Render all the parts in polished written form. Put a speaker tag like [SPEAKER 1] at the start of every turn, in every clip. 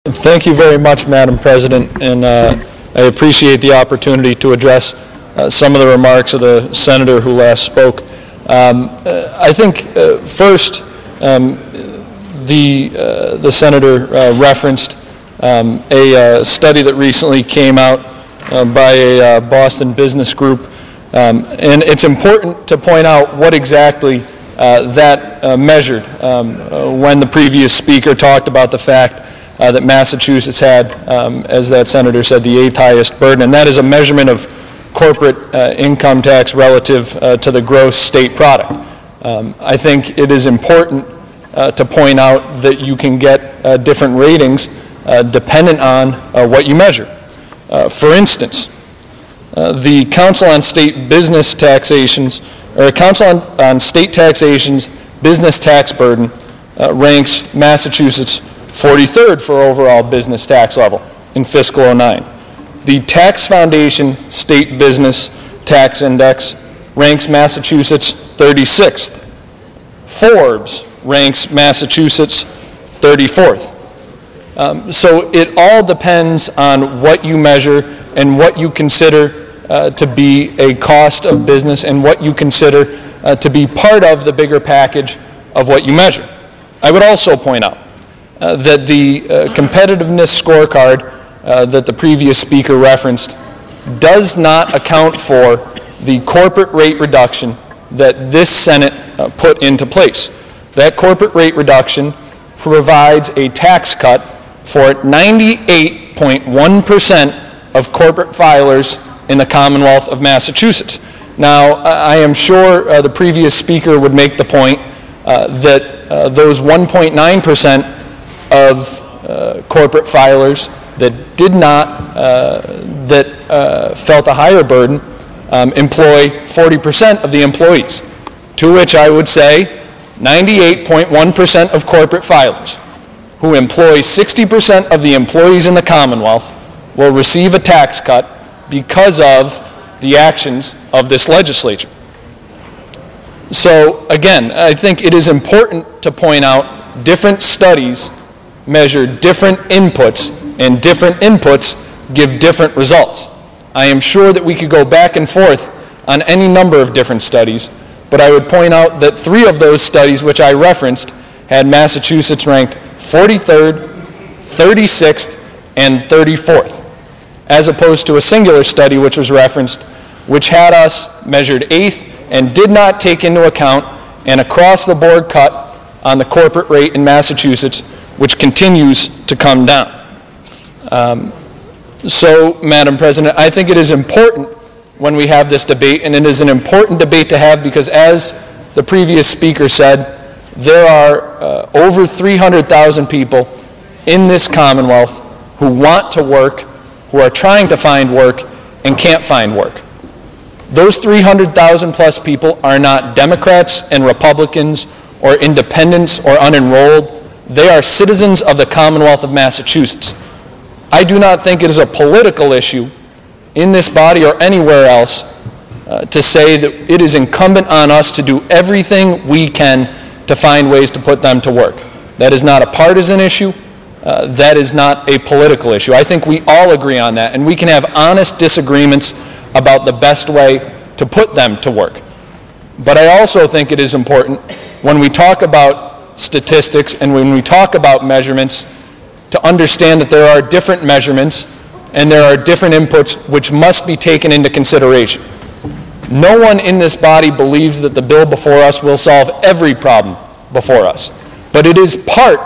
[SPEAKER 1] Thank you very much, Madam President, and I appreciate the opportunity to address some of the remarks of the senator who last spoke. I think first the senator referenced a study that recently came out by a Boston business group, and it's important to point out what exactly that measured when the previous speaker talked about the fact that Massachusetts had, as that senator said, the 8th highest burden, and that is a measurement of corporate income tax relative to the gross state product. I think it is important to point out that you can get different ratings dependent on what you measure. For instance, the Council on State Business Taxation's, or Council on State Taxation's business tax burden ranks Massachusetts 43rd for overall business tax level in fiscal '09. The Tax Foundation State Business Tax Index ranks Massachusetts 36th. Forbes ranks Massachusetts 34th. So it all depends on what you measure and what you consider to be a cost of business and what you consider to be part of the bigger package of what you measure. I would also point out that the competitiveness scorecard that the previous speaker referenced does not account for the corporate rate reduction that this Senate put into place. That corporate rate reduction provides a tax cut for 98.1% of corporate filers in the Commonwealth of Massachusetts. Now, I am sure the previous speaker would make the point that those 1.9% of corporate filers that did not, felt a higher burden, employ 40% of the employees, to which I would say 98.1% of corporate filers who employ 60% of the employees in the Commonwealth will receive a tax cut because of the actions of this legislature. So again, I think it is important to point out different studies measure different inputs, and different inputs give different results. I am sure that we could go back and forth on any number of different studies, but I would point out that 3 of those studies which I referenced had Massachusetts ranked 43rd, 36th, and 34th, as opposed to a singular study which was referenced, which had us measured 8th and did not take into account an across-the-board cut on the corporate rate in Massachusetts, which continues to come down. So, Madam President, I think it is important when we have this debate, and it is an important debate to have because, as the previous speaker said, there are over 300,000 people in this Commonwealth who want to work, who are trying to find work, and can't find work. Those 300,000 plus people are not Democrats and Republicans or independents or unenrolled. They are citizens of the Commonwealth of Massachusetts. I do not think it is a political issue in this body or anywhere else to say that it is incumbent on us to do everything we can to find ways to put them to work. That is not a partisan issue. That is not a political issue. I think we all agree on that, and we can have honest disagreements about the best way to put them to work. But I also think it is important when we talk about statistics and when we talk about measurements to understand that there are different measurements and there are different inputs which must be taken into consideration. No one in this body believes that the bill before us will solve every problem before us, but it is part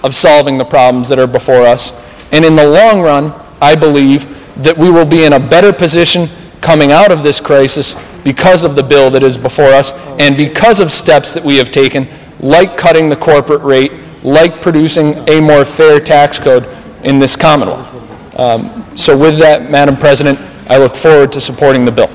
[SPEAKER 1] of solving the problems that are before us, and in the long run, I believe that we will be in a better position coming out of this crisis because of the bill that is before us and because of steps that we have taken, like cutting the corporate rate, like producing a more fair tax code in this Commonwealth. So with that, Madam President, I look forward to supporting the bill.